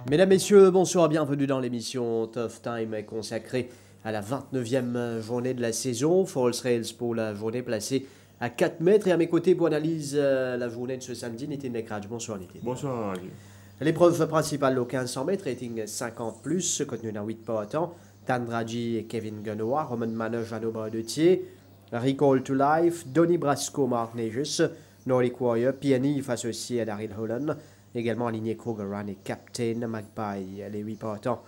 Mesdames, Messieurs, bonsoir, bienvenue dans l'émission Tough Time consacrée à la 29e journée de la saison. Falls Rails pour la journée placée à 4 mètres. Et à mes côtés pour analyse la journée de ce samedi, Nitin Nekraj. Bonsoir Nitin. Bonsoir Ali. L'épreuve principale au 1500 mètres, rating 50+, contenu dans 8 pas à temps. Tandraji et Kevin Gunoa, Roman Manor, Jeannot Bardetier, Recall to Life, Donny Brasco, Mark Nagus, Nordic Warrior, PNI associé à Daryl Holland. Également aligné Krogeran et Captain Magpie, les 8 partants.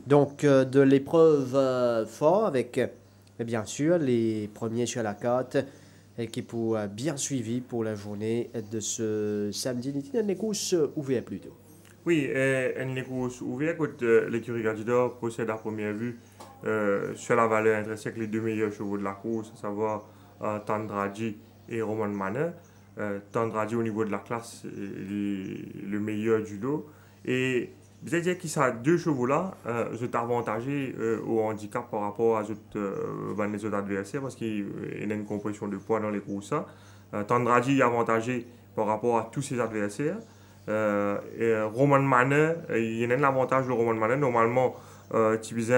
Donc de l'épreuve fort avec bien sûr les premiers sur la carte qui pour bien suivi pour la journée de ce samedi. Une course ouverte plutôt. Oui, une course ouverte, l'écurie Gadidor possède à première vue sur la valeur intrinsèque les deux meilleurs chevaux de la course, à savoir Tandraji et Roman Manor. Tandraji au niveau de la classe est le meilleur du lot. Et vous dire que ça deux chevaux là, sont avantagés au handicap par rapport à les autres adversaires parce qu'il y a une compression de poids dans les courses. Tandraji est avantagé par rapport à tous ses adversaires. Roman Manor, il y a un avantage de Roman Manor. Normalement, il y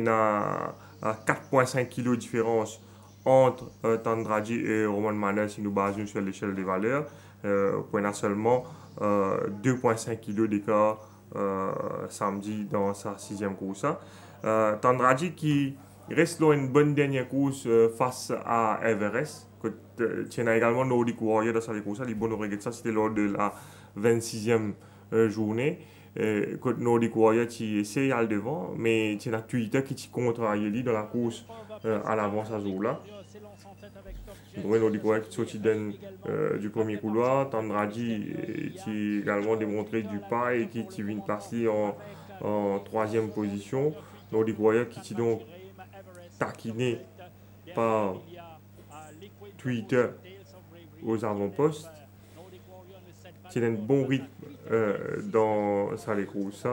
a 4,5 kg de différence entre Tandraji et Roman Manor si nous basons sur l'échelle des valeurs. On a seulement 2,5 kg d'écart samedi dans sa 6e course. Tandraji qui reste dans une bonne dernière course face à Everest. Il y a également Nordic Warrior dans sa course. Les bons ça c'était lors de la 26e journée. Nordic Warrior qui essaye à le devant, mais il y a Twitter qui contre Ayeli dans la course à l'avance à ce jour-là. Nordic Warrior qui sortit du premier couloir. Tandraji qui également démontré du pas et qui vient placer en 3e position. Nordic Warrior qui est donc taquiné par Twitter aux avant-postes. C'est un bon rythme dans sa course.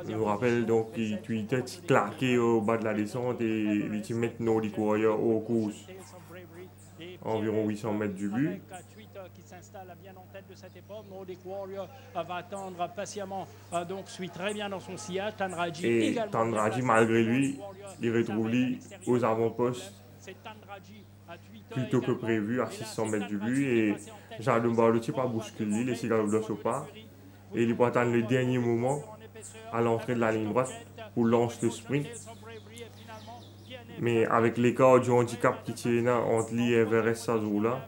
Je vous rappelle donc que Twitter est claqué au bas de la descente et il met Nordic Warrior aux courses environ 800 mètres du but. Qui s'installe bien en tête de cette épreuve. Nordic Warrior va attendre patiemment, donc suit très bien dans son sillage. Tandraji malgré lui, il retrouve lui aux avant-postes plutôt que prévu à 600 mètres du but et Jeannot Bardetier pas bousculer, les cigares de pas et il peut attendre le dernier moment à l'entrée de la ligne droite pour lancer le sprint. Mais avec l'écart du handicap qui tient entre lui et Everest à ce jour-là,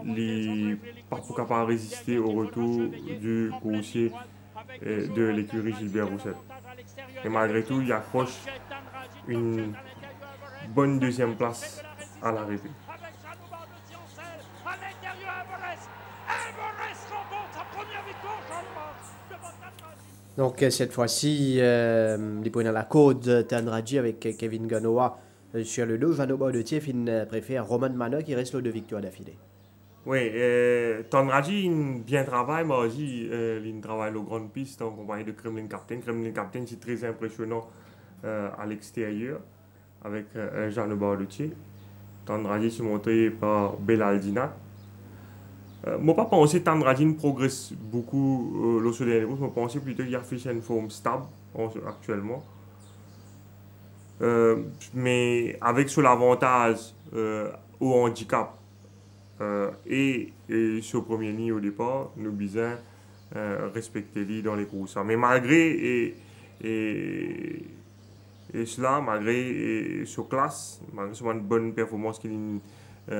il n'est pas capable de résister au retour du coursier de l'écurie Gilbert Roussel. Et malgré tout, il accroche une bonne 2e place à l'arrivée. Donc cette fois-ci, il prend la côte Tandraji avec Kevin Gunoa sur le dos. Jeannot Bardetier préfère Roman Manor qui reste le 2 victoires d'affilée. Oui, Tandraji bien travaille, mais aussi il travaille aux grandes pistes en compagnie de Kremlin Captain. Kremlin Captain, c'est très impressionnant à l'extérieur avec Jeannot Bardetier. Tandraji s'est monté par Belaldina. Moi, pas penser que Tandraji progresse beaucoup lors de dernier course. Je pense plutôt qu'il a fait une forme stable actuellement. Mais avec sur l'avantage au handicap et sur le premier ligne au départ, nous besoin respecter lui dans les courses. Mais malgré cela, malgré sur classe, malgré une bonne performance qu'il a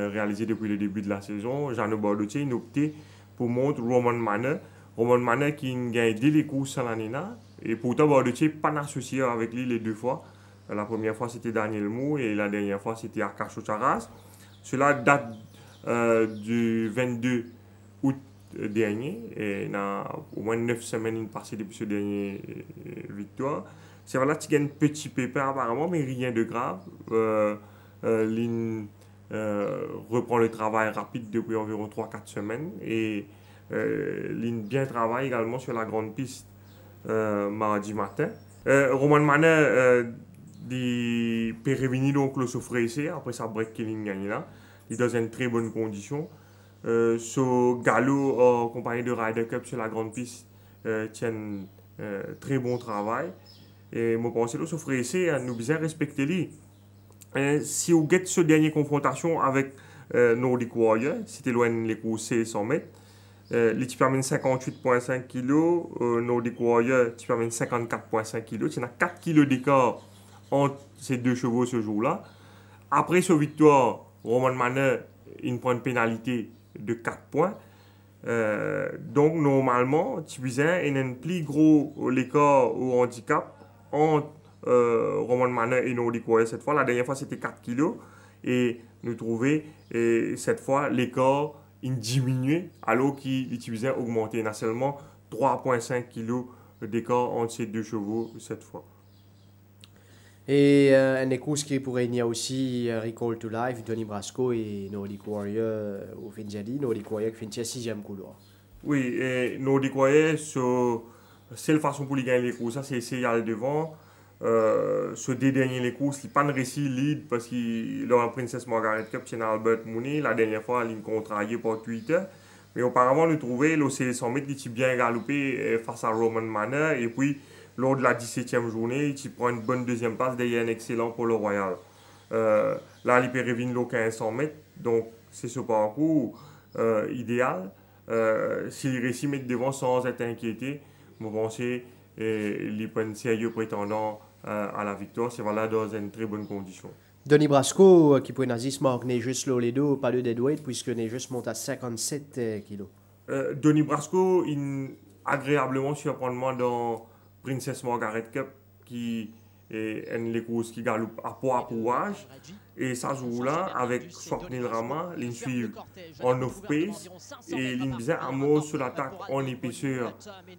réalisée depuis le début de la saison, Jeannot Bardetier a opté pour montrer Roman Manor. Roman Manor qui a gagné les courses l'année-là. Et pourtant, Bardetier n'est pas associé avec lui les deux fois. La première fois, c'était Daniel Mou et la dernière fois, c'était Akash Charas. Cela date du 22 août dernier. Et il y a au moins 9 semaines passées depuis ce dernier victoire. C'est voilà qu'il y a un petit pépin apparemment, mais rien de grave. Lynn reprend le travail rapide depuis environ 3-4 semaines et Lynn bien travaille également sur la grande piste mardi matin. Roman Manor di Perevini donc le souffre ici après sa break qui Lynn gagne là. Il est dans une très bonne condition. Ce galop en compagnie de Ryder Cup sur la grande piste tient très bon travail. Et je pense que ce frère nous bien respecter lui. Si vous avez ce dernière confrontation avec Nordic Warrior, c'était loin les courses 100 mètres. L'équipe amène 58,5 kg, Nordic Warrior l'équipe amène 54,5 kg. Il y a 4 kg d'écart entre ces deux chevaux ce jour-là. Après ce victoire, Roman Manor il prend une pénalité de 4 points. Donc normalement, Tibizin il y a un plus gros l'écart au handicap entre Roman Manor et Nordic Warrior cette fois. La dernière fois c'était 4 kg et nous trouvons cette fois l'écart il diminué alors qu'il Tibizin augmenté. Il y a seulement 3,5 kg d'écart entre ces deux chevaux cette fois. Et un écouse qui pourrait y avoir aussi Recall to Life, Donny Brasco et Nordic Warrior au Finjali, Nordic Warrior qui finit 6e couloir. Oui, et Nordic Warrior, c'est la façon pour lui gagner les courses, c'est essayer d'aller devant. Ce dernier les courses, il n'a pas de réussi lead parce qu'il a un Princess Margaret Cup chez Albert Mooney. La dernière fois, il a contrarié par Twitter. Mais auparavant, nous trouvait l'OC 100 mètres, il a bien galopé face à Roman Manor. Et puis, lors de la 17e journée, il prend une bonne deuxième place derrière un excellent pour le Royal. Là, il peut revenir le 1500 mètres. Donc, c'est ce parcours idéal. S'il réussit à mettre devant sans être inquiété, je pense qu'il est un sérieux prétendant à la victoire. C'est voilà dans une très bonne condition. Donny Brasco, qui pour Nazis marque juste les deux, pas le deadweight, puisque Nejus monte à 57 kg. Donny Brasco, il agréablement surprenant dans Princess Margaret Cup, qui est une course qui galope à poids à pouage. Et ça joue là avec Swapnil Rama, il suit en off-pace et il vient à mot sur l'attaque en épaisseur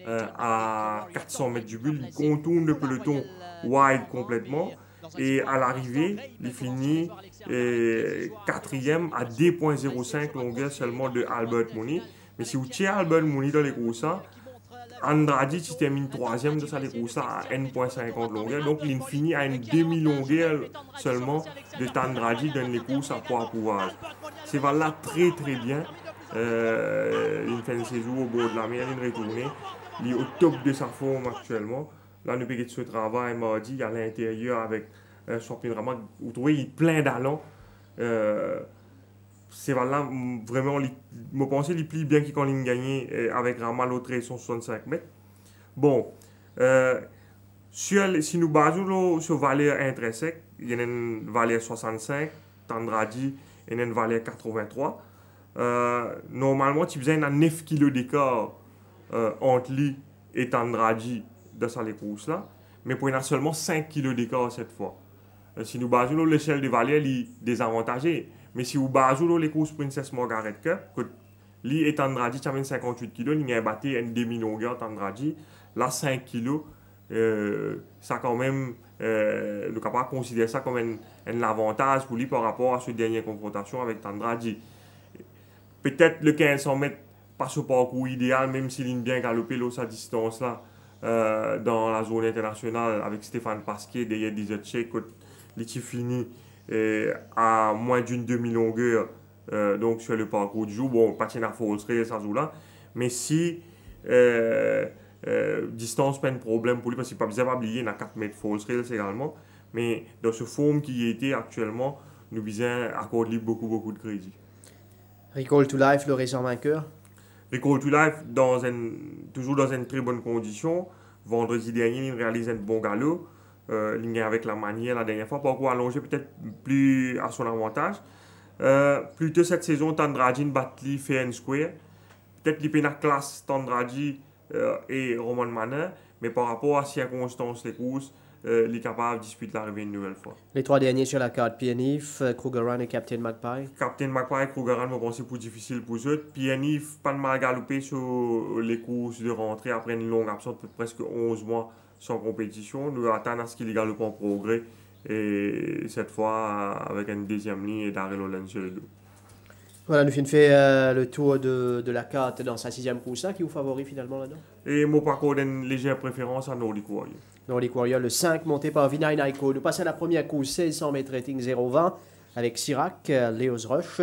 à 400 mètres du but. Il contourne le peloton wide complètement et à l'arrivée, il finit 4e à 2,05 longueur seulement de Albert Mooney. Mais si vous tirez Albert Mooney dans les courses, Andrade qui termine 3e de sa course à 1,50 longueur. Donc il finit à une demi-longueur seulement de Andrade dans les courses à poids à pouvoir. C'est là très très bien. Il fait une saison au bord de la mer, il retourne. Il est au top de sa forme actuellement. Là, nous avons ce travail mardi à l'intérieur avec un champion vraiment. Vous trouvez, il est plein d'allants. C'est là vraiment, je pense qu'il plie bien qu'il a gagné avec Rama l'autre 165 mètres. Bon, si nous basons sur valeur intrinsèque, il y a une valeur 65, Tandradi, il y a une valeur 83. Normalement, tu besoin de 9 kg d'écart entre lui et Tandradi dans sa course là, mais pour il y a seulement 5 kg d'écart cette fois. Si nous basons l'échelle des valeurs, il est désavantagé. Mais si vous basez les courses Princess Margaret Cup, que lui et Tandradi, tu as 58 kg, il a battu une demi-longueur Tandradi, là 5 kg, ça quand même, le capable considérer ça comme un avantage pour lui par rapport à cette dernière confrontation avec Tandradi. Peut-être le 1500 mètres passe au parcours idéal, même s'il est bien galopé sa distance là, dans la zone internationale avec Stéphane Pasquier derrière Dizotche, qui finit à moins d'une demi-longueur donc sur le parcours du jour. Bon, pas à Falls Trail, ça joue là. Mais si distance pas un problème pour lui, parce qu'il n'est pas bien oublié, il a 4 mètres Falls Trail également. Mais dans ce forme qui était actuellement, nous visons accorder beaucoup de crédit. Recall to Life, le récent vainqueur. Recall to Life, toujours dans une très bonne condition. Vendredi dernier, il réalise un bon galop. Il avec la manière la dernière fois, parcours allongé peut-être plus à son avantage. Plutôt cette saison, Tandradi Batli fait un square. Peut-être qu'il peut la classe Tandradi et Roman Manor, mais par rapport à circonstances des courses, il est capable de disputer l'arrivée une nouvelle fois. Les 3 derniers sur la carte, PNF, Krugerrand et Captain Magpie. Captain Magpie et Krugerrand, je pense que c'est plus difficile pour eux. PNF, pas de mal galopé sur les courses de rentrée après une longue absence, presque 11 mois sans compétition. Nous attendons à ce qu'il égale en progrès. Et cette fois, avec une deuxième ligne et Darrell Holland sur le dos. Voilà, nous finissons fait le tour de la carte dans sa sixième course, qui vous favori finalement là-dedans. Et mon parcours une légère préférence à Nordic Warrior. Nordic Warrior, le 5 monté par Vinay Naiko. Nous passons à la première course, 1600 mètres rating 0,20 avec Sirac, Leos Rush,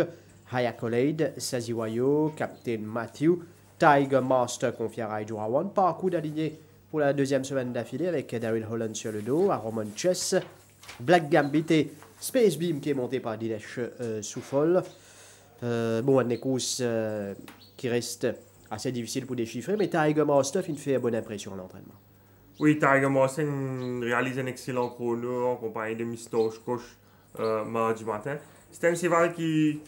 Hayakolade, Saziwayo, Captain Matthew, Tiger Master confié à Raiju Rawan. Parcours d'aligné pour la deuxième semaine d'affilée avec Darrell Holland sur le dos, à Roman Chess, Black Gambit et Space Beam qui est monté par Dinesh Soufol. Bon, une course qui reste assez difficile pour déchiffrer, mais Tiger Master il fait une bonne impression à l'entraînement. Oui, Tiger Master réalise un excellent chrono en compagnie de Mr. Oshkosh mardi matin. C'était un cheval qui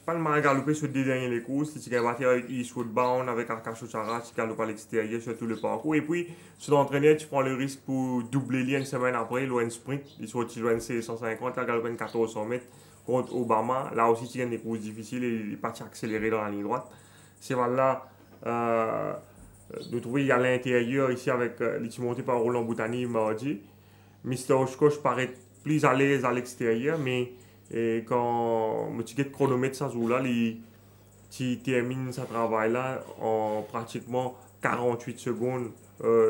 pas mal galopé sur deux dernières courses. Il a battu avec Eastwood Bound, avec Arkash Chara, qui galope à l'extérieur sur tout le parcours. Et puis, sur l'entraîneur, tu prends le risque pour doubler une semaine après, loin sprint. Il sortit loin 150, il galopé 1400 mètres contre Obama. Là aussi, tu gagnes des courses difficiles et il est parti accélérer dans la ligne droite. C'est là, nous trouvons il y a l'intérieur ici avec monté par Roland Boutani mardi. Mr. Oshkosh paraît plus à l'aise à l'extérieur, mais quand le chronomètre ça joue là, il termine ce travail là en pratiquement 48 secondes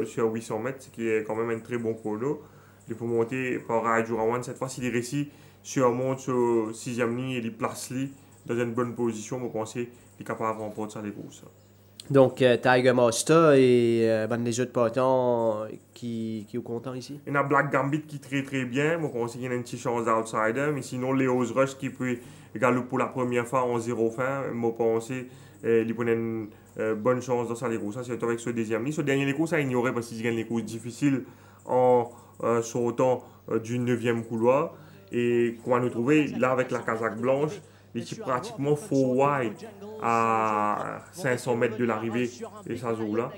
sur 800 mètres, ce qui est quand même un très bon chrono. Il faut monter par Raiju Rawan cette fois, s'il est réussi surmonte sur 6e ligne et il place lui dans une bonne position, je pense qu'il est capable de remporter sa course. Donc, Tiger Master et les autres partants qui sont contents ici? Il y a Black Gambit qui est très bien. Je pense qu'il y a une petite chance d'outsider. Mais sinon, Leos Rush qui peut galoper pour la première fois en 0 fin. Je pense qu'il prend une bonne chance dans sa course. C'est avec ce deuxième ligne. Ce dernier course, ça ignorait parce qu'il gagne les courses difficiles en sautant du 9e couloir. Et comment nous trouver là avec la casaque blanche, il est pratiquement full wide à 500 mètres de l'arrivée et ça joue là.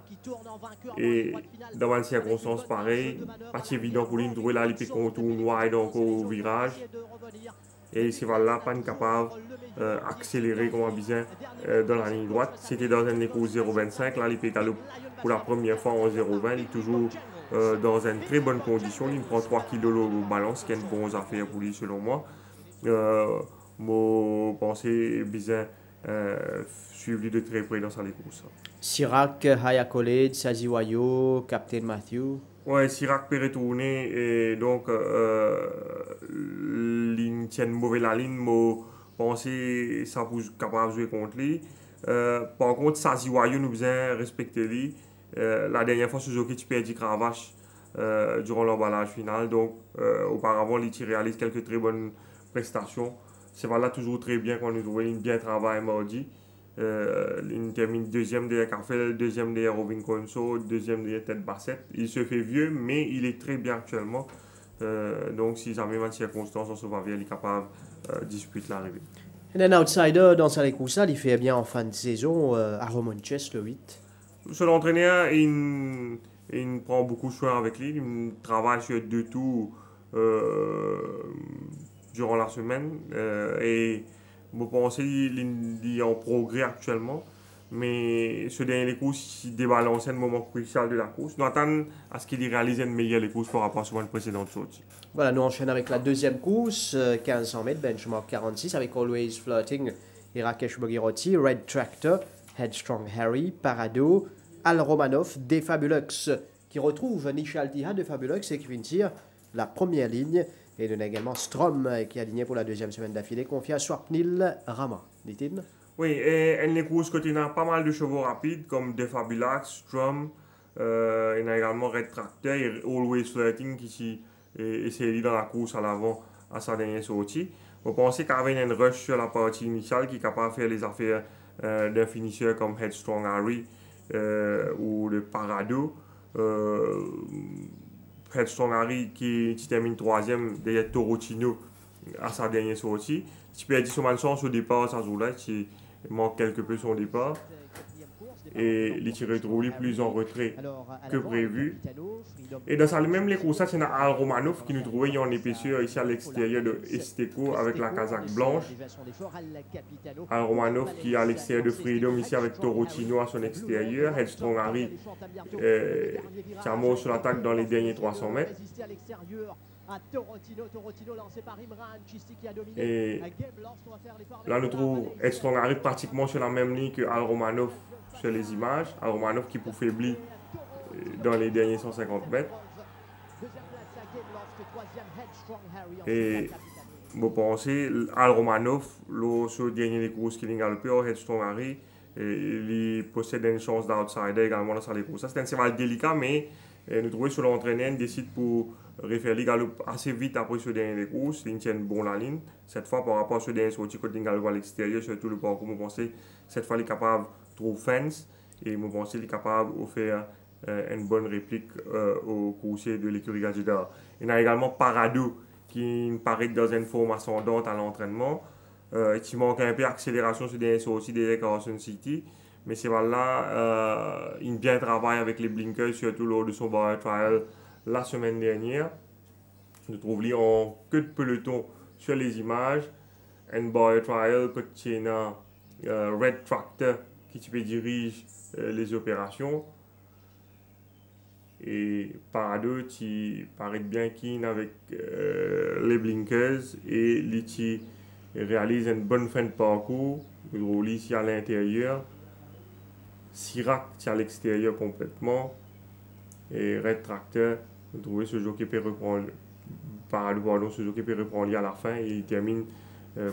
Et dans une circonstance pareille, pas évident pour lui de trouver là, il peut contourner wide encore au virage. Et c'est là, pas capable d'accélérer comme un bizarre dans la ligne droite. C'était dans un écho 0,25. Là, il peut galoper pour la première fois en 0,20. Il est toujours dans une très bonne condition. Il prend 3 kg de balance, ce qui est une bonne affaire pour lui selon moi. Je pense bizarre suivi de très près dans sa course. Sirac, Hayakolade, Saziwayo, Captain Matthew. Ouais, Sirac peut retourner et donc il tient mauvais la ligne, je pense que ça peut capable de jouer contre lui. Par contre, Saziwayo nous besoin respecter lui. La dernière fois, Suzuki tu perdu Cravache durant l'emballage final, donc auparavant il réalise quelques très bonnes prestations. C'est là toujours très bien quand nous trouvons une bien travail mardi. Il termine deuxième derrière Carfel, deuxième derrière Robin Conso, deuxième derrière Tête Bassette. Il se fait vieux, mais il est très bien actuellement. Donc, si jamais une circonstance en Sauvaville, il est capable de disputer l'arrivée. Et un outsider dans sa course, il fait bien en fin de saison à Roman Chess, le 8. Son entraîneur, il prend beaucoup de choix avec lui. Il travaille sur 2 tours durant la semaine. Et je pense qu'il est en progrès actuellement. Mais ce dernier course, il débalance un moment crucial de la course. Nous attendons à ce qu'il réalise une meilleure course par rapport à une précédente sortie. Voilà, nous enchaînons avec la deuxième course, 1500 mètres, benchmark 46, avec Always Flirting et Rakesh Bogiroti, Red Tractor, Headstrong Harry, Parado, Al Romanov, Defabulux, qui retrouve Nishal Tiha de Fabulux et qui finit la première ligne. Et nous avons également Strom qui est aligné pour la deuxième semaine d'affilée, confié à Swapnil Rama. Dit-il? Oui, et les courses côté a pas mal de chevaux rapides comme Defabulax, Strom, il y a également Red Tractor et Always Flirting qui essaye dans la course à l'avant à sa dernière sortie. Vous pensez qu'avec une rush sur la partie initiale qui est capable de faire les affaires d'un finisseur comme Headstrong Harry ou le Parado. Headstrong Harry qui termine 3e derrière Torotino à sa dernière sortie. Tu peux dire son chance au départ, ça joue là, qui manque quelque peu son départ. et les tireurs retrouvé plus en retrait que prévu. Et dans ça même les courses, c'est Al Romanov qui nous trouvait en épaisseur ici à l'extérieur de Esteco avec la casaque blanche. Al Romanov qui est à l'extérieur de Freedom ici avec Torotino à son extérieur. Headstrong Harry qui a mort sur l'attaque dans les derniers 300 mètres. Et là, nous trouvons Headstrong Harry pratiquement sur la même ligne que Al Romanov sur les images. Al Romanov qui pour faiblir dans les derniers 150 mètres. Et vous pensez, Al Romanov, sur le dernier courses qui a galopé, Headstrong Harry, il possède une chance d'outsider également dans les courses. C'est un cheval délicat, mais nous trouvons sur l'entraîneur, il décide pour refaire les galops assez vite après ce dernier courses. Il tient bon la ligne. Cette fois, par rapport à ce dernier sorti, quand il galope à l'extérieur, surtout le parcours, vous pensez, cette fois, il est capable de trouver fence et vous pensez, il est capable de faire une bonne réplique au coursier de l'écurie Gajida. Il y a également Parado qui paraît dans une forme ascendante à l'entraînement. Il manque un peu d'accélération sur des sorties derrière Carson City. Mais c'est là, il bien travaille avec les blinkers, surtout lors de son bar trial la semaine dernière. Nous trouvons en queue de peloton sur les images. Un bar trial que tient Red Tractor qui dirige les opérations. Et Parado qui paraît bien keen avec les blinkers et il réalise une bonne fin de parcours. Nous roule ici à l'intérieur. Sirac qui est à l'extérieur complètement. Et Red Tractor, vous trouvez ce jockey peut reprendre Parado, pardon, ce jockey peut reprendre à la fin et il termine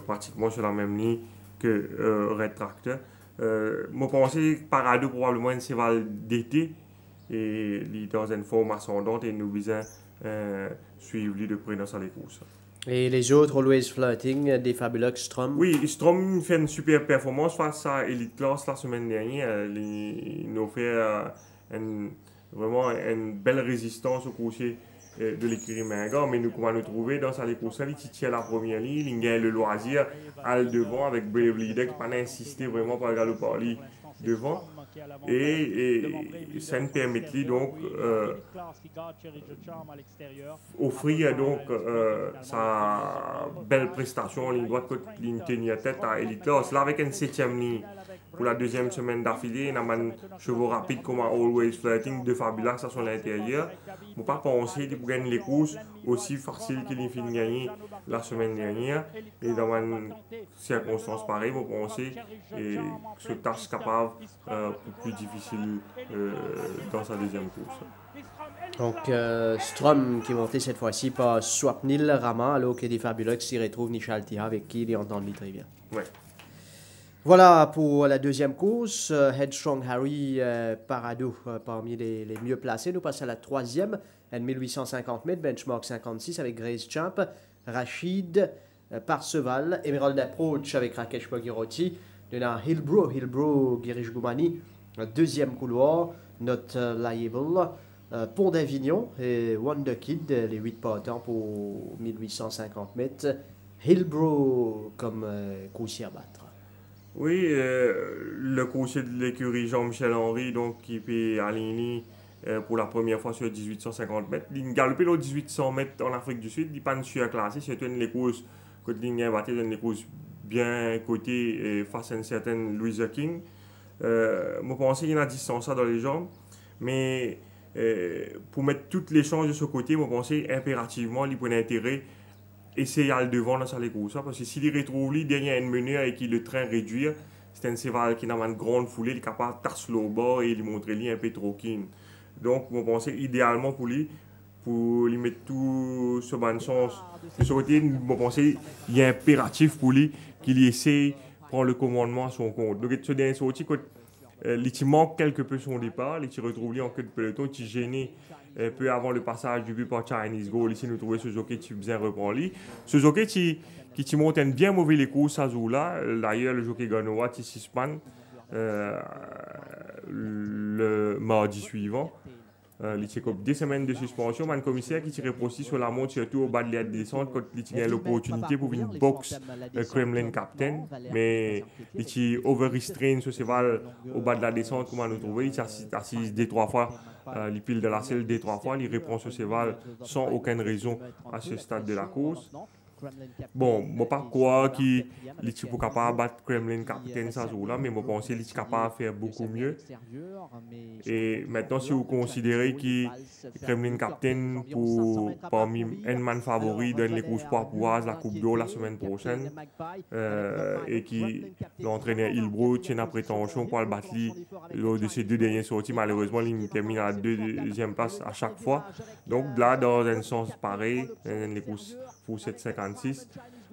pratiquement sur la même ligne que Red Tractor. Moi, je pense que Parado probablement un cheval d'été et il est dans une forme ascendante et nous besoin suivre lui de près dans les courses. Et les autres, Always Flirting, des Fabulous Strom. Oui, Strom fait une super performance face à Elite Class la semaine dernière. Il nous fait vraiment une belle résistance au coursier de l'écurie Mingar. Mais nous, comment nous trouver dans sa course, il tient la première ligne, il gagne le loisir à le devant avec Brave Leader qui n'a pas insisté vraiment pour galoper devant. Et ça nous permet donc offrir donc sa belle prestation en ligne droite contre ligne tenir tête à Elite Class. Là avec une 7e ligne pour la deuxième semaine d'affilée, on a un chevaux rapide comme Always Flirting de Fabulous à son intérieur. Je ne pas penser qu'il pour gagner les courses aussi facile qu'il finit de gagner la semaine dernière. Et dans une circonstance pareille, je pense que ce tâche capable plus difficile dans sa deuxième course. Donc, Strom qui est monté cette fois-ci par Swapnil Rama, alors que des Fabulous qui retrouvent Nishal Tiha avec qui il entend très bien. Ouais. Voilà pour la deuxième course. Headstrong Harry Parado parmi les mieux placés. Nous passons à la troisième, 1850 mètres, benchmark 56 avec Grace Champ, Rachid, Parseval, Emerald Approach avec Rakesh Pogiroti. Nous avons Hillbrow, Girish Goumani, deuxième couloir, Not Liable, Pont d'Avignon et Wonder Kid, les 8 partants pour 1850 mètres. Hillbrow comme coursier à battre. Oui, le coursier de l'écurie Jean-Michel Henry, donc, qui est aligné pour la première fois sur 1850 mètres. Il galopé le 1800 mètres en Afrique du Sud, il n'est pas surclassé, c'est une course que il a battu, une course bien cotée face à une certaine Louisa King. Je pense qu'il y a 10 ça dans les jambes, mais pour mettre toutes les chances de ce côté, je pense impérativement qu'il prenait intérêt essayer à le devant dans les courses. Parce que s'il retrouve lui derrière une meneur et qu'il le train réduire, c'est un cheval qui n'a pas une grande foulée, il est capable de tasser au bord et il montrer lui un peu trop keen. Donc, je pense idéalement pour lui mettre tout ce bon sens. De ce côté, je pense qu'il y a impératif pour lui qu'il essaie de prendre le commandement à son compte. Donc, ce dernier sorti, il manque quelque peu son départ, il se retrouve lui en queue de peloton, il est gêné un peu avant le passage du but par Chinese Goal. Ici, nous trouvons ce jockey qui bien reprend lui. Ce jockey qui monte un bien mauvais les courses à Zoula. D'ailleurs, le jockey Ganoa qui suspend le mardi suivant. Il y a 2 semaines de suspension, mais le commissaire qui tirait aussi sur la montre, surtout au bas de la descente, quand il a l'opportunité pour une box Kremlin Captain, mais il a over-restrain sur ses cheval au bas de la descente, comment nous trouver, il a assis 2-3 fois, il pile de la selle 2-3 fois, il répond sur ses cheval sans aucune raison à ce stade de la course. Bon, je ne sais pas quoi qu'il est capable de battre Kremlin Captain ça jour là, mais je pense qu'il est capable de faire beaucoup mieux. Et maintenant, si vous considérez que Kremlin Captain pour parmi un man favori dans les courses papouases, la Coupe d'Or la semaine prochaine, et qui l'entraîneur Hillbrook tient la prétention pour le battre lors de ses 2 dernières sorties, malheureusement, il termine à la 2e place à chaque fois. Donc là, dans un sens pareil, dans les courses pour 7,56,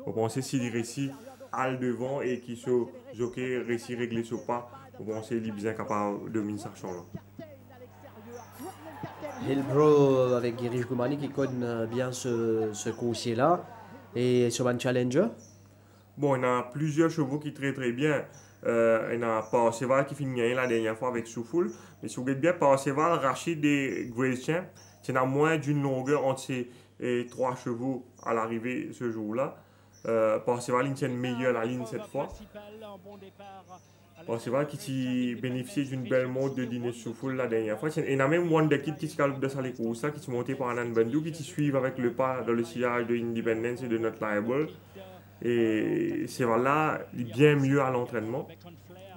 vous pensez s'il réussit à le devant et qu'il se jockey réussit à régler ce pas, vous pensez qu'il est bien capable de dominer sa chambre. Hillbrook avec Girish Goumani qui connaît bien ce coursier-là. Et sur un challenger? Bon, il y a plusieurs chevaux qui très très bien. Il y a Parseval qui finit gagner la dernière fois avec Soufoul. Mais si vous regardez bien, Parseval, Rachid et Grace Champ, il y a moins d'une longueur entre ces 3 chevaux à l'arrivée ce jour-là. Parseval, il tient meilleur la ligne cette fois. Parseval qui bénéficié d'une belle montre de Dinesh Soufoul la dernière fois. Il y a même Wonder Kid qui se calme de ça les courses, qui est monté par Anan Bandou, qui suivent avec le pas dans le sillage de Independence et de Not Liable. Et c'est là, il est bien mieux à l'entraînement.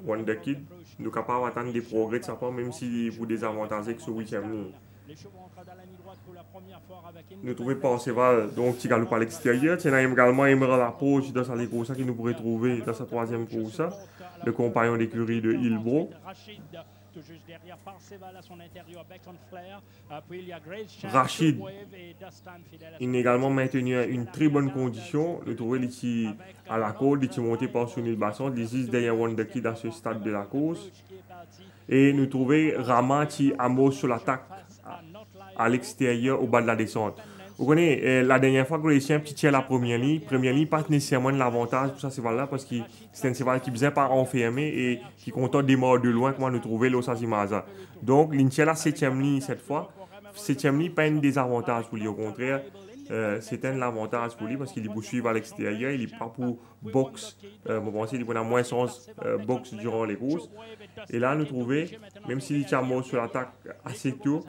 Wonder Kid, nous sommes capables d'attendre des progrès de sa part, même si vous désavantager que ce 8e ligne. Nous trouvons Parseval, donc qui galope à l'extérieur. Il y a également Emerald Approach dans sa course qui nous pourrait trouver dans sa 3e course, le compagnon d'écurie de Hillbrook. Rachid, il a également maintenu une très bonne condition. Nous trouvons ici à la côte, il est monté par Sunil Basson, il est derrière Wonder Kid à ce stade de la course. Et nous trouvons Rama qui amorce sur l'attaque à l'extérieur au bas de la descente. Vous connaissez, la dernière fois que Grace Champ tient la première ligne, pas nécessairement de l'avantage pour ça cheval-là parce que c'est un cheval qui ne faisait pas enfermer et qui comptait démarrer de loin, comment nous trouver l'Osazimaza. Donc, il tient la 7e ligne cette fois. 7e ligne, pas un désavantage pour lui, au contraire, c'est un avantage pour lui parce qu'il est pour suivre à l'extérieur, il n'est pas pour box. Je pense qu'il a moins sens box durant les courses. Et là, nous trouvons, même s'il tient mort sur l'attaque assez tôt,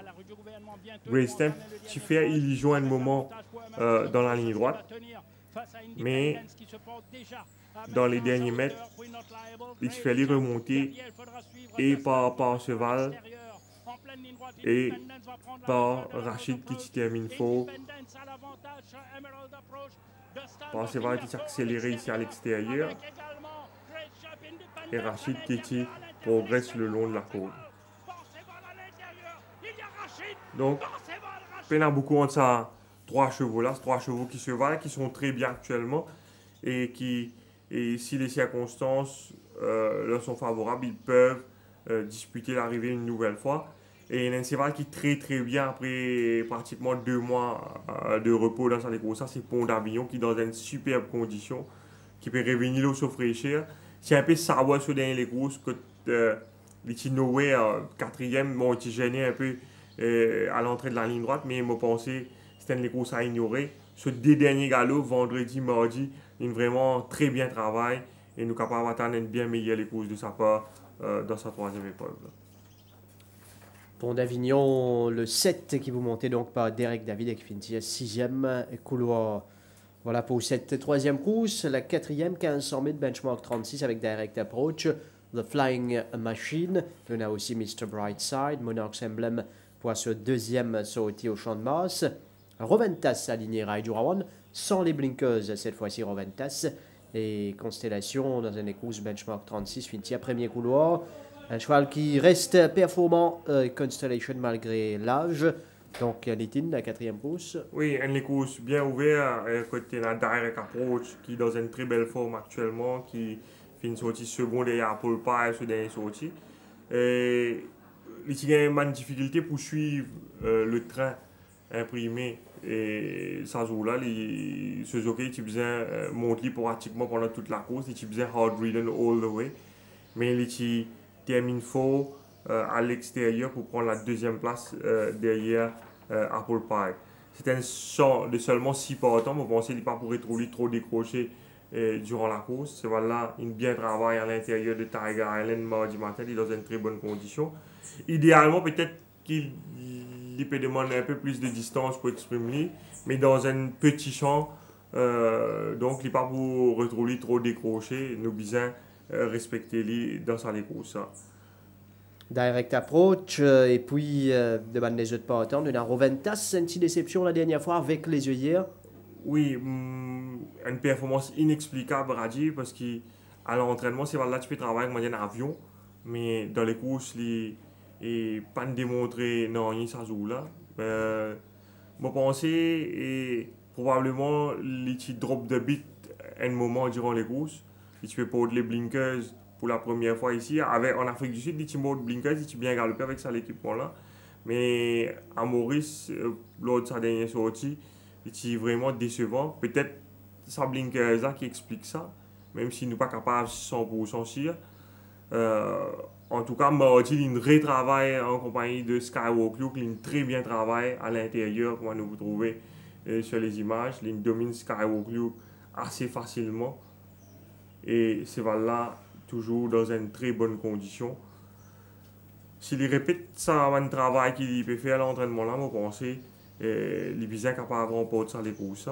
Grace Champ, tu fais illusion à un moment dans la ligne droite, mais dans les derniers mètres, il se fait les remonter et par cheval et par Rachid qui termine faux. Par cheval qui s'accélère ici à l'extérieur et Rachid qui progresse le long de la côte. Donc, il y a beaucoup entre ça, 3 chevaux là, 3 chevaux qui se valent, qui sont très bien actuellement et si les circonstances leur sont favorables, ils peuvent disputer l'arrivée une nouvelle fois. Et il y a un cheval qui est très très bien après pratiquement 2 mois de repos dans sa course, c'est Pont d'Avignon qui est dans une superbe condition, qui peut revenir au fraîcheur. C'est un peu savoir sur les courses que les Tinoé 4e m'ont été gênés un peu à l'entrée de la ligne droite, mais je pense que c'était les courses à ignorer. Ce 2 derniers galops, vendredi, mardi, ils ont vraiment très bien travaillé et nous sommes capables d'attendre bien meilleure les courses de sa part dans sa 3e épreuve. Pont d'Avignon, le 7 qui vous montez donc par Derek David et qui finit 6e couloir. Voilà pour cette 3e course, la 4e 1500 mètres benchmark 36 avec Direct Approach, The Flying Machine. On a aussi Mr. Brightside, Monarch's Emblem pour ce 2e sortie au champ de masse. Roventas aligné Raidurawan, sans les blinkers cette fois-ci Roventas. Et Constellation dans une course benchmark 36, finit à premier couloir. Un cheval qui reste performant, Constellation malgré l'âge. Donc, Nitin, la 4e course. Oui, une course bien ouverte, côté la Direct Approach, qui est dans une très belle forme actuellement, qui fait une sortie seconde et Apple Pie sur dernière sortie. Et il y a une difficulté pour suivre le train imprimé. Et ça joue-là, ce jockey, il faisait monter pratiquement pendant toute la course, il faisait hard ridden all the way. Mais il termine fort à l'extérieur pour prendre la deuxième place derrière Apple Pie. C'était un champ de seulement 6 partants, mais je pensais qu'il ne pourrait trop décrocher durant la course. C'est voilà, il bien travaille à l'intérieur de Tiger Island mardi matin, il est dans une très bonne condition. Idéalement, peut-être qu'il peut demander un peu plus de distance pour exprimer, mais dans un petit champ, donc il n'est pas pour retrouver trop décroché, nous besoin respecter lui dans sa course. Direct approach, et puis devant les autres partants, de la Roventas, c'est une petite déception la dernière fois avec les œillères. Oui, une performance inexplicable à dire parce qu'à l'entraînement, c'est là que tu peux travailler avec un avion, mais dans les courses, il n'est pas démontré non, rien ça joue là. Je pense et probablement les petits drops de bit un moment durant les courses. Et tu peux porter les blinkers pour la première fois ici. En Afrique du Sud, les petits blinkers, tu bien galopé avec ça l'équipement là. Mais à Maurice, lors de sa dernière sortie, c'est vraiment décevant. Peut-être ça blinkers là qui explique ça, même si nous ne sommes pas capables de 100% sûr. En tout cas, mardi, il retravaille en compagnie de Skywalk Luke, il très bien travaille à l'intérieur, comme vous trouvez sur les images. Il domine Skywalk Luke assez facilement. Et c'est là, toujours dans une très bonne condition. S'il répète ça, un travail qu'il peut faire à l'entraînement là, je pense les bizarres capables de remporter ça les courses.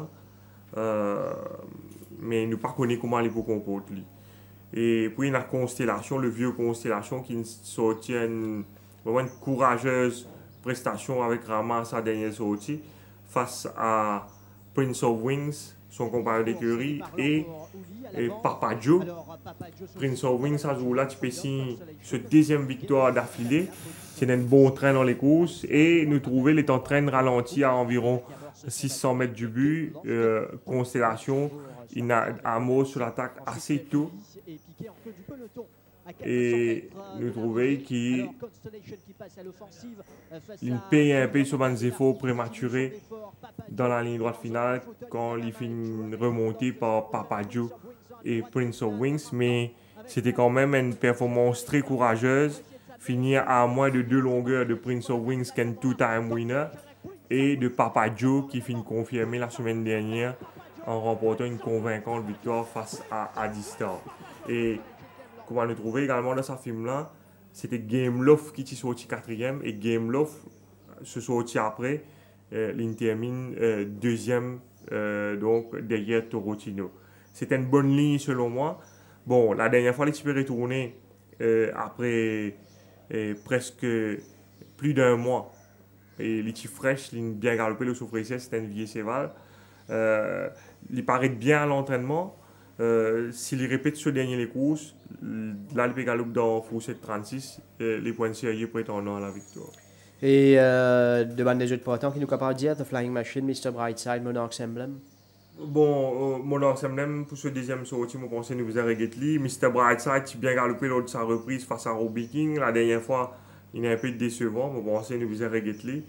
Mais nous ne connaissons pas comment il peut comporter. Et puis la Constellation, le vieux Constellation qui sortit vraiment une courageuse prestation avec Rama à sa dernière sortie face à Prince of Wings, son compagnon d'écurie, et Papa Joe. Prince of Wings, ça joue là, tu peux signer ce deuxième victoire d'affilée. C'est un bon train dans les courses et nous trouvons est en train de ralentir à environ 600 mètres du but. Constellation, il a un mot sur l'attaque assez tôt. Et nous trouvons qu'il paye un peu sur les efforts prématurés dans la ligne droite finale quand il finit remonté par Papa Joe et Prince of Wings. Mais c'était quand même une performance très courageuse. Finir à moins de 2 longueurs de Prince of Wings qu'un two-time winner et de Papa Joe qui finit confirmé la semaine dernière en remportant une convaincante victoire face à Adistar. Et comme on le trouvait également dans sa film-là, c'était Game Love qui est sorti 4e et Game Love se sorti après. Il termine 2e donc derrière Torotino. C'était une bonne ligne selon moi. Bon, la dernière fois, l'équipe est retournée après presque plus d'un mois. Et l'équipe fraîche, il bien galopé le souffrissé, c'était un vieil cheval. Il paraît bien à l'entraînement. S'il répète ce dernier les courses, là il peut galoper dans Fourchette 36, les points sérieux prétendant à la victoire. Et devant les autres partants qui nous capables de dire The Flying Machine, Mr. Brightside, Monarch's Emblem. Bon, Monarch's Emblem, pour ce deuxième sortie, je pense que nous avons regretté. Mr. Brightside, il bien galopé lors de sa reprise face à Robbie King. La dernière fois, il est un peu décevant, je pense que nous avons regretté.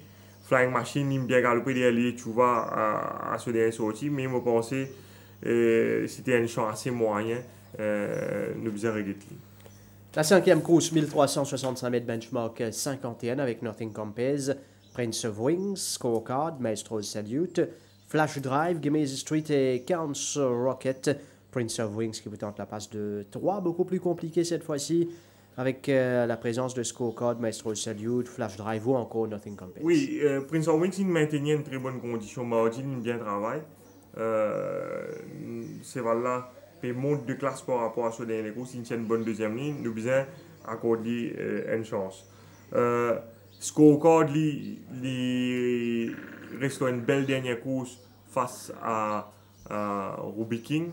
Flying Machine, il bien galopé derrière tu vois, à ce dernier sortie, mais je pense que c'était un champ assez moyen. Nous avons regretté. La 5e course, 1365 mètres, benchmark 51 avec Nothing Compares, Prince of Wings, Scorecard, Maestro's Salute, Flash Drive, Gimmy's Street et Count's Rocket. Prince of Wings qui vous tente la passe de 3, beaucoup plus compliqué cette fois-ci, avec la présence de Scorecard, Maestro's Salute, Flash Drive ou encore Nothing Compares. Oui, Prince of Wings, il maintenait une très bonne condition. Mardi, il bien travaille. C'est voilà. Et monte de classe par rapport à ce dernier course, il tient une bonne deuxième ligne, nous besoin accorder une chance. Scorecard, il reste une belle dernière course face à Ruby King.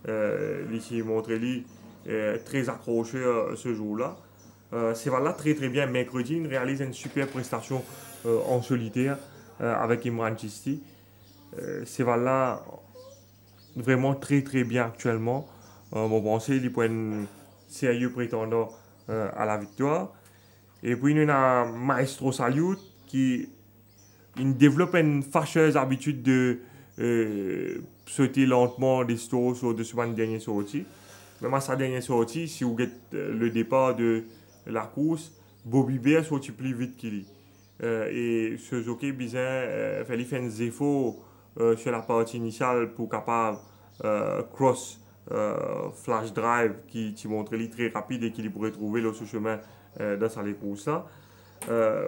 Il montre très accroché ce jour-là. C'est voilà très très bien. Mercredi, il réalise une super prestation en solitaire avec Imran Chisti. C'est voilà vraiment très très bien actuellement. Bon, pensez, il est un sérieux prétendant à la victoire. Et puis, il y a Maestro Salute qui développe une fâcheuse habitude de sauter lentement des stores sur de sa dernière sortie. Même à sa dernière sortie, si vous avez le départ de la course, Bobby Bear sorti plus vite qu'il est. Et ce jockey bizarre fait un défaut sur la partie initiale pour capable cross flash drive qui montre lui très rapide et qu'il pourrait trouver le chemin dans sa course là.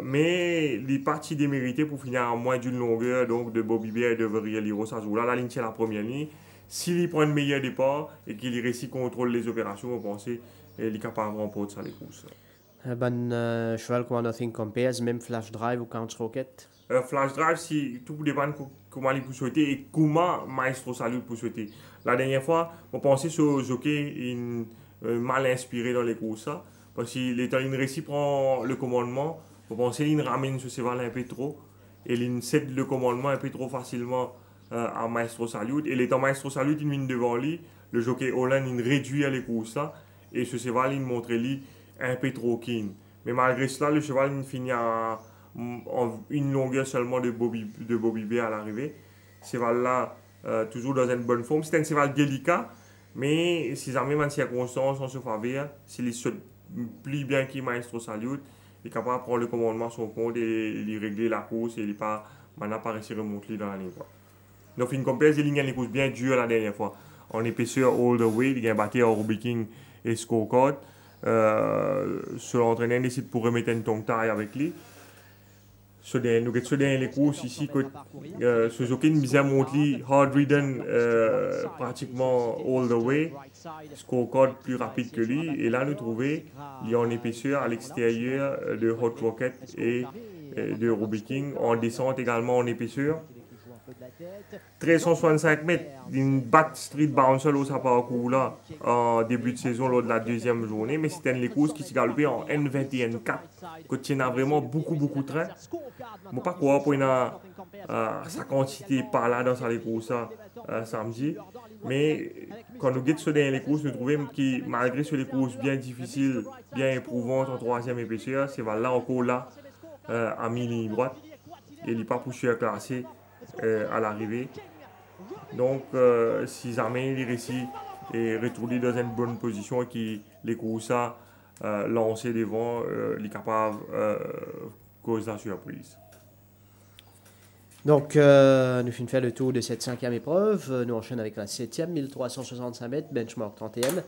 Mais les parties déméritées pour finir à moins d'une longueur donc de Bobby Bear et de Veriel Hero ça joue là la ligne c'est la première ligne. S'il prend un meilleur départ et qu'il réussit contrôle les opérations, on pense qu'il est capable de remporter ça les courses. Un bon cheval comme Nothing Compares, même Flash Drive ou Count Rocket. Flash Drive, si tout dépend de comment il peut souhaiter et comment Maestro Salut peut souhaiter. La dernière fois, on pensait sur jockey mal inspiré dans les courses. Parce qu'il est en réussit prend le commandement, on pensait qu'il ramène ce cheval un peu trop et il cède le commandement un peu trop facilement à Maestro Salut. Et l'étant Maestro Salut, il vient devant lui, le jockey Holland il réduit les courses et ce cheval il montre lui un peu trop keen. Mais malgré cela, le cheval il finit en une longueur seulement de Bobby Bear à l'arrivée. Ce cheval-là, toujours dans une bonne forme. C'est un cheval délicat, mais si jamais dans circonstances, on se faveur, s'il se plie bien qu'il Maestro Salut, il est capable de prendre le commandement à son compte et il régler la course et il pas réussi à remonter dans la ligne. Donc, une compétition, il a une course bien dure la dernière fois. En épaisseur all the way, il a battu au Ruby King et Scorecard. L'entraîneur décide pour remettre une tongue taille avec lui. Nous avons les courses ici que ce jockey nous a montré hard ridden pratiquement all the way, scorecard plus rapide que lui. Et là, nous trouvons il y a en épaisseur à l'extérieur de Hot Rocket et de Ruby King, en descente également en épaisseur. 1365 mètres, une batte street bouncer au sa parcours là en début de saison lors de la deuxième journée, mais c'était une course qui s'est galopée en N21-4, que tu as vraiment beaucoup de trains. Je ne sais pas quoi pour sa quantité par là dans sa course samedi, mais quand nous guettons dans les courses, nous trouvons que malgré les courses bien difficiles, bien éprouvantes en troisième épaisseur, c'est là encore là à mi-ligne droite et il n'est pas poussé à classer à l'arrivée. Donc, si jamais il réussit et retourner dans une bonne position et que les courses lancés devant, il est capable de causer la surprise. Donc, nous finissons faire le tour de cette cinquième épreuve. Nous enchaînons avec la septième, 1365 mètres, benchmark 31.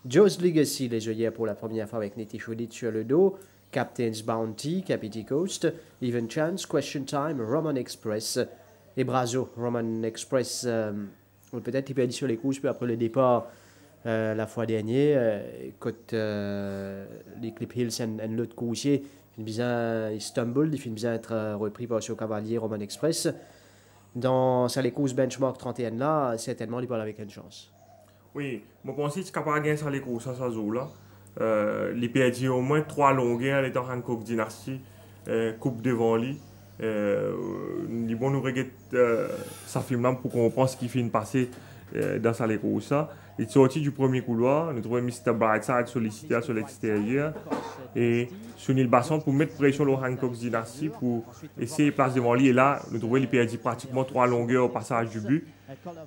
Joe's Legacy, les œillères pour la première fois avec Nettie Chodit sur le dos. Captain's Bounty, Capiti Coast, Even Chance, Question Time, Roman Express et Brazo. Roman Express, peut-être il peut aller sur les courses, puis après le départ la fois dernière, côté les Clip Hills et l'autre coursier, il stumble, il finit bien être repris par ce cavalier Roman Express. Dans les courses benchmark 31 là, certainement il parle avec une chance. Oui, je pense que tu es capable de gagner sur les courses à ce jour-là. Il perdit au moins 3 longueurs étant Hancock Dynasty, coupe devant lui. Nous regardons sa film pour comprendre ce qui finit de passer dans sa course. Il est sorti du premier couloir, nous trouvons Mr. Brightside sollicité sur l'extérieur et Sunil Basson pour mettre pression sur Hancock Dynasty pour essayer de placer devant lui. Et là, nous trouvons qu'il perdit pratiquement 3 longueurs au passage du but.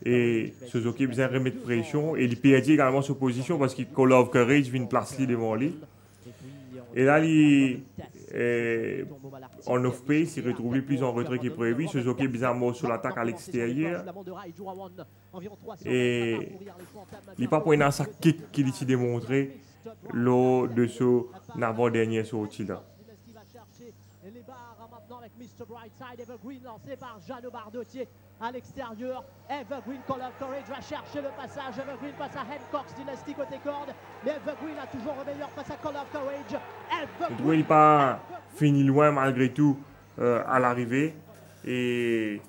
Et Suzuki vient remettre pression et il perdit également sa position parce qu'il Call of Courage vient placer devant lui. Et là, en off-pace, il retrouve plus en retrait qu'il prévu. Suzuki bizarrement sur l'attaque à l'extérieur. Et il n'est pas pour une sa kick qu'il a démontré lors de son avant-dernière sortie là. Avec Mr. Brightside, Evergreen lancé par Jeannot Bardotier à l'extérieur. Evergreen, Call of Courage va chercher le passage. Evergreen passe à Hancock Dynasty côté corde. Mais Evergreen a toujours le meilleur face à Call of Courage. Il n'est pas fini loin malgré tout à l'arrivée. Et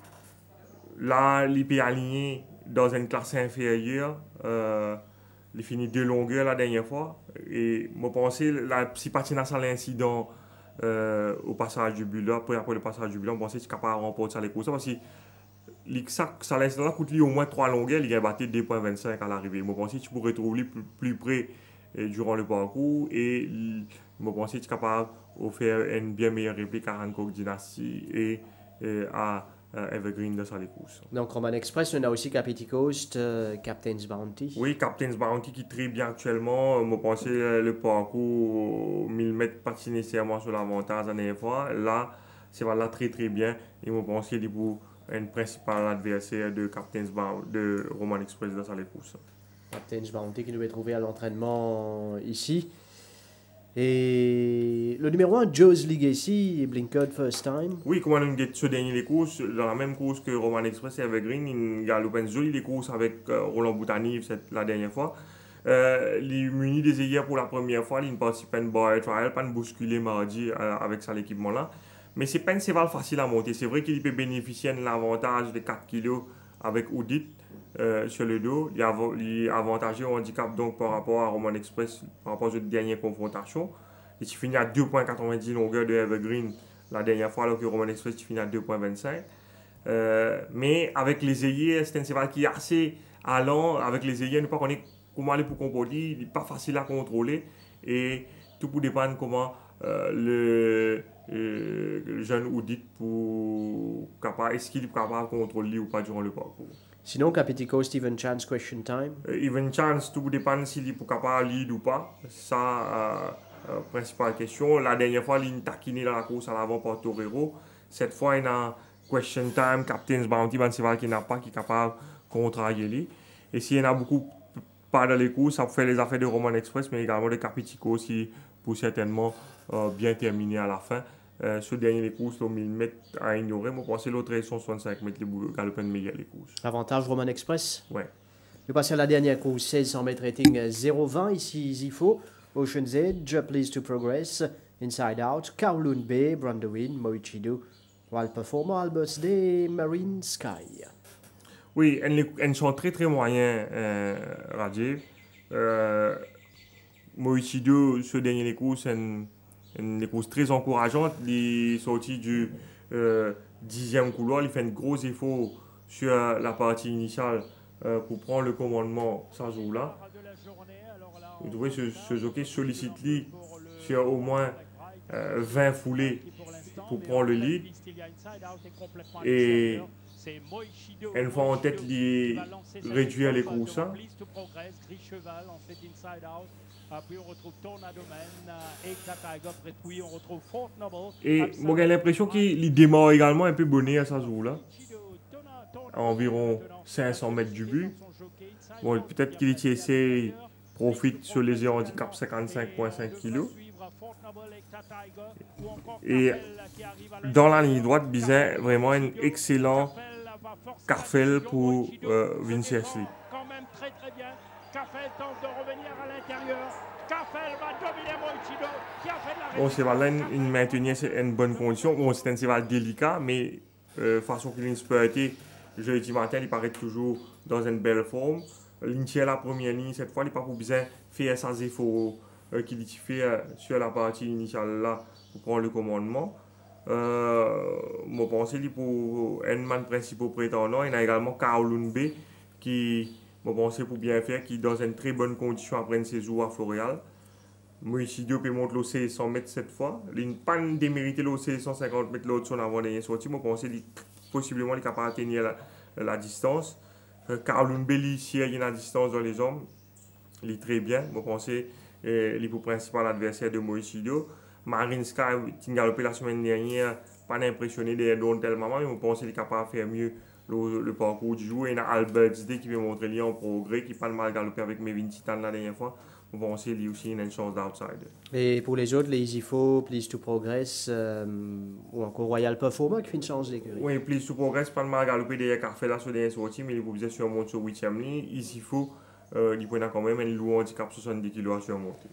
là, il est aligné dans une classe inférieure. Il finit 2 longueurs la dernière fois. Et je pense que si patinage à l'incident au passage du but là, après le passage du but là, on pensait qu'il est capable de remporter les courses parce que ça laisse là coûte lui au moins 3 longueurs, il a battu 2.25 à l'arrivée. Je pense que tu pourrais trouver plus près durant le parcours et je pense que tu es capable de faire une bien meilleure réplique à Hancock Dynasty et à Evergreen dans sa course. Donc Roman Express, on a aussi Capiti Coast, Captain's Bounty. Oui, Captain's Bounty qui très bien actuellement. Je pense que le parcours 1000 mètres pas nécessairement sur l'avantage la dernière fois. Là, c'est là très très bien. Et je pense qu'il est pour un principal adversaire de Captain's Bounty, de Roman Express dans sa course. Captain's Bounty qui nous est trouvé à l'entraînement ici. Et le numéro 1, Joe's Legacy, Blinkard First Time. Oui, comment on get ce dernier les courses, dans la même course que Roman Express et Evergreen, il galope une jolie course avec Roland Boutani la dernière fois. Il muni des hier pour la première fois, il participe à une bar trial, pas de bousculer mardi avec ça l'équipement là. Mais c'est pas une cheval facile à monter. C'est vrai qu'il peut bénéficier de l'avantage de 4 kg avec Oudit sur le dos. Il est avantagé au handicap donc par rapport à Roman Express, par rapport à cette dernière confrontation. Il finit à 2,90 longueur de Evergreen la dernière fois, alors que Roman Express finit à 2,25. Mais avec les ailiers, c'est un cheval qui est assez allant. Avec les ailiers, ne pas connaître comment aller pour composer. Il n'est pas facile à contrôler. Et tout pour dépendre comment le jeune Oudit est-ce qu'il est capable de contrôler ou pas durant le parcours. Sinon, Capiti Coast, Even Chance, Question Time. Even Chance, tout dépend s'il est capable de lead ou pas. Ça, principale question. La dernière fois, il a taquiné dans la course à l'avant par Torero. Cette fois, il y a Question Time, Captain's Bounty, c'est vrai qu'il n'a pas qui est capable de contrarier. Et s'il y en a beaucoup pas dans les courses, ça fait les affaires de Roman Express, mais également de Capiti Coast qui pour certainement bien terminer à la fin. Ce dernier les courses, le 1000 mètres à ignorer. Moi, je pense que l'autre est 165 mètres, les galopins de meilleur les courses. Avantage Roman Express. Ouais. Je passe à la dernière course, 1600 mètres rating 0,20. Ici, Zifo, Ocean's Edge, Please to Progress, Inside Out, Kowloon Bay, Brandewin, Moichido, Wild Performer, Albert's Day, Marine Sky. Oui, elles sont très très moyens, Rajiv. Moichido, ce dernier les courses, une course très encourageante. Il est sorti du 10e couloir. Il fait un gros effort sur la partie initiale pour prendre le commandement ce jour-là. Vous trouvez ce jockey sollicite lui sur au moins 20 foulées pour prendre le lead. Et une fois en tête, il réduit les courses. Puis on retrouve Tornadoman et Tiger. Puis on retrouve Fort Noble. Et moi j'ai l'impression qu'il démarre également un peu bonnet à ce jour-là. À environ 500 mètres du but. Bon, peut-être qu'il essaie profite sur les handicaps 55,5 kg. Et dans la ligne droite, Bizet, vraiment un excellent Carfel pour Vince Ashley. Quand même très très bien. Carfel tente de revenir à l'intérieur. Carfel va dominer Moichido qui a fait de la bon, c'est là une maintenir une bonne condition. Bon, c'est un cheval délicat, mais façon qu'il est jeudi matin, il paraît toujours dans une belle forme. L'intier la première ligne, cette fois, il n'est pas pour bien faire ses efforts qu'il fait sur la partie initiale là pour prendre le commandement. Je pense qu'il pour un man principal prétendant. Il y a également Kowloon Bay qui, je pense, pour bien faire, qui est dans une très bonne condition après une saison à Floréal. Moichido peut monter l'OC 100 mètres cette fois. Il n'a pas démérité l'OC 150 mètres l'autre son avant-dernière sortie. Je pense qu'il possiblement il est capable d'atteindre la distance. Kowloon Bay, ici, il y a la distance dans les hommes. Il est très bien. Je pense qu'il est le principal adversaire de Moichido. Marine Sky, qui a galopé la semaine dernière, pas impressionné des dons tellement, mais je pense qu'il est capable de faire mieux le parcours du jour. Et il y a Albert's Day qui veut montrer lui en progrès, qui pas mal galopé avec Mevin Titan la dernière fois. Je pense qu'il aussi a une chance d'outsider. Et pour les autres, les Easyfo, Please to Progress, ou encore Royal Performer qui fait une chance d'écurie. Oui, Please to Progress, pas mal galopé derrière Carfel sur dernière sortie, mais il est obligé surmonter sur 8e ligne. Easyfo, il prend quand même un lourd handicap 70 kg à surmonter.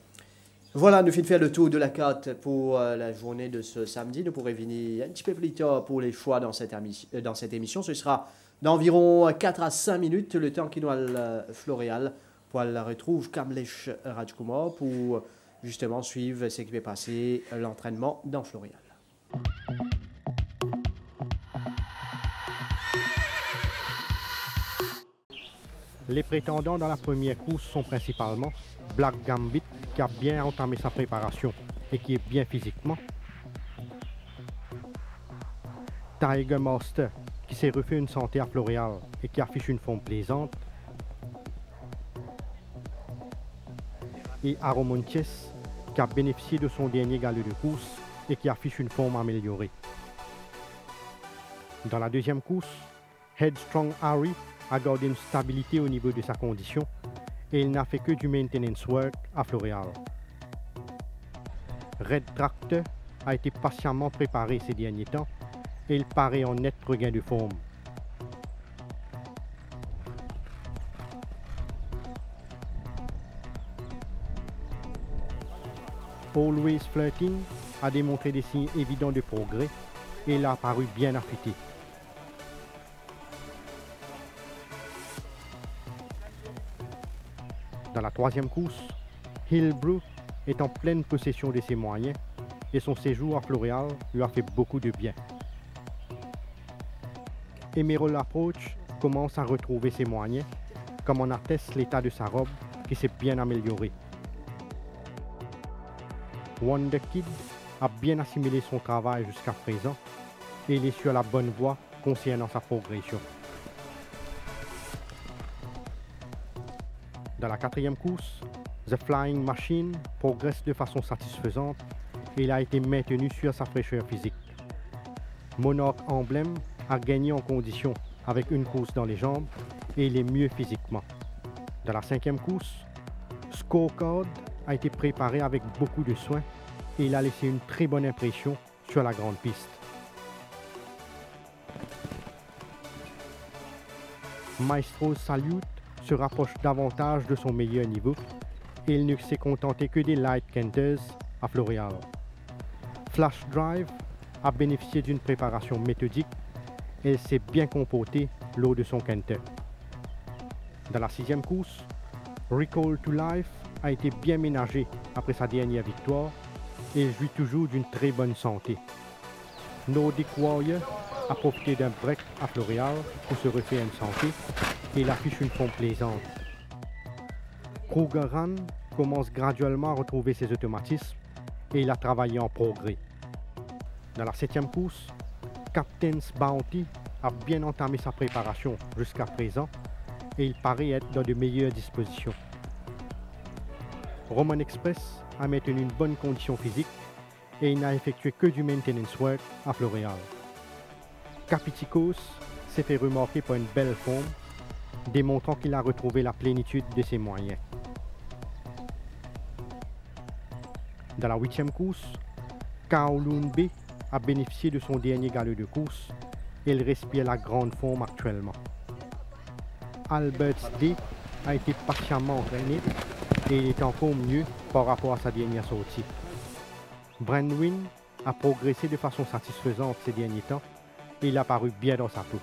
Voilà, nous finissons de faire le tour de la carte pour la journée de ce samedi. Nous pourrons venir un petit peu plus tard pour les choix dans cette émission. Ce sera d'environ 4 à 5 minutes, le temps qu'il nous a Floréal pour la retrouve Kamlesh Rajkumar pour justement suivre ce qui va passer l'entraînement dans Floréal. Les prétendants dans la première course sont principalement Black Gambit, qui a bien entamé sa préparation et qui est bien physiquement. Tiger Master, qui qui s'est refait une santé à Floréal et qui affiche une forme plaisante, et Aromonches, qui a bénéficié de son dernier galop de course et qui affiche une forme améliorée. Dans la deuxième course, Headstrong Harry a gardé une stabilité au niveau de sa condition et il n'a fait que du maintenance work à Floréal. Red Tractor a été patiemment préparé ces derniers temps et il paraît en net regain de forme. Always Flirting a démontré des signes évidents de progrès et il a paru bien affûté. Dans la troisième course, Hillbrew est en pleine possession de ses moyens et son séjour à Floréal lui a fait beaucoup de bien. Emerald Approach commence à retrouver ses moyens, comme en atteste l'état de sa robe qui s'est bien amélioré. Wonder Kid a bien assimilé son travail jusqu'à présent et il est sur la bonne voie concernant sa progression. Dans la quatrième course, The Flying Machine progresse de façon satisfaisante et il a été maintenu sur sa fraîcheur physique. Monarch Emblem a gagné en condition avec une course dans les jambes et il est mieux physiquement. Dans la cinquième course, Scorecard a été préparé avec beaucoup de soin et il a laissé une très bonne impression sur la grande piste. Maestro Salute se rapproche davantage de son meilleur niveau et il ne s'est contenté que des light canters à Floréal. Flash Drive a bénéficié d'une préparation méthodique et il s'est bien comporté lors de son canter. Dans la sixième course, Recall to Life a été bien ménagé après sa dernière victoire et il jouit toujours d'une très bonne santé. Nordic Warrior a profité d'un break à Floréal pour se refaire une santé et il affiche une forme plaisante. Krugerrand commence graduellement à retrouver ses automatismes et il a travaillé en progrès. Dans la septième course, Captain's Bounty a bien entamé sa préparation jusqu'à présent et il paraît être dans de meilleures dispositions. Roman Express a maintenu une bonne condition physique et il n'a effectué que du maintenance work à Floréal. Capiticos s'est fait remarquer par une belle forme, démontrant qu'il a retrouvé la plénitude de ses moyens. Dans la huitième course, Kowloon B a bénéficié de son dernier galop de course et il respire la grande forme actuellement. Alberts D a été patiemment entraîné et il est encore mieux par rapport à sa dernière sortie. Brandwin a progressé de façon satisfaisante ces derniers temps et il a paru bien dans sa peau.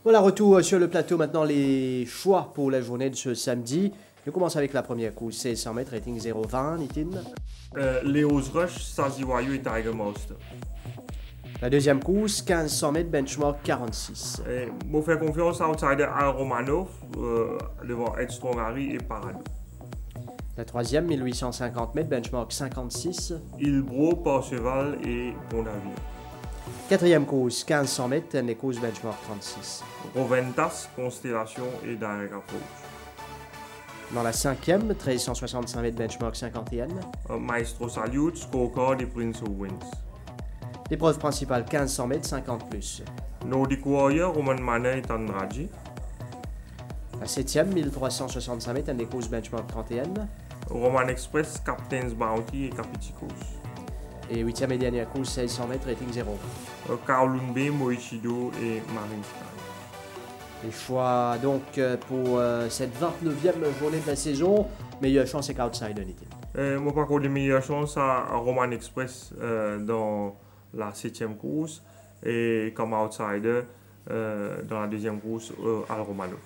Voilà, retour sur le plateau maintenant, les choix pour la journée de ce samedi. Je commence avec la première course, c'est 100 mètres, rating 0,20, Nitin. Leo's Rush, Saziwayo et Tiger Monster. La deuxième course, 1500 mètres, benchmark 46. Je fais confiance à Outsider Al Romanov devant Headstrong Harry et Parado. La troisième, 1850 mètres, benchmark 56. Hillbrew, Parseval et Bonavia. Quatrième course, 1500 mètres, les courses benchmark 36. Roventas, Constellation et Direct Approach. Dans la cinquième, 1365 mètres, benchmark 51. Maestro Salute, Scorecard et Prince of Winds. L'épreuve principale, 1500 mètres, 50+. Nordic Warrior, Roman Manor et Tandraji. La septième, 1365 mètres, les courses benchmark 31. Roman Express, Captain's Bounty et Capiticos. Et huitième et dernière course, 1600 mètres, rating 0. Kowloon B, Moichido et Marine Sky. Les choix donc pour cette 29e journée de la saison. Meilleure chance c'est qu'Outsider, Nitin. Moi, par contre, les meilleures chances à Roman Express dans la 7e course et comme outsider dans la 2e course Al Romanov.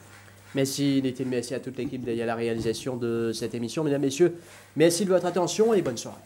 Merci Nitin, merci à toute l'équipe derrière la réalisation de cette émission. Mesdames, Messieurs, merci de votre attention et bonne soirée.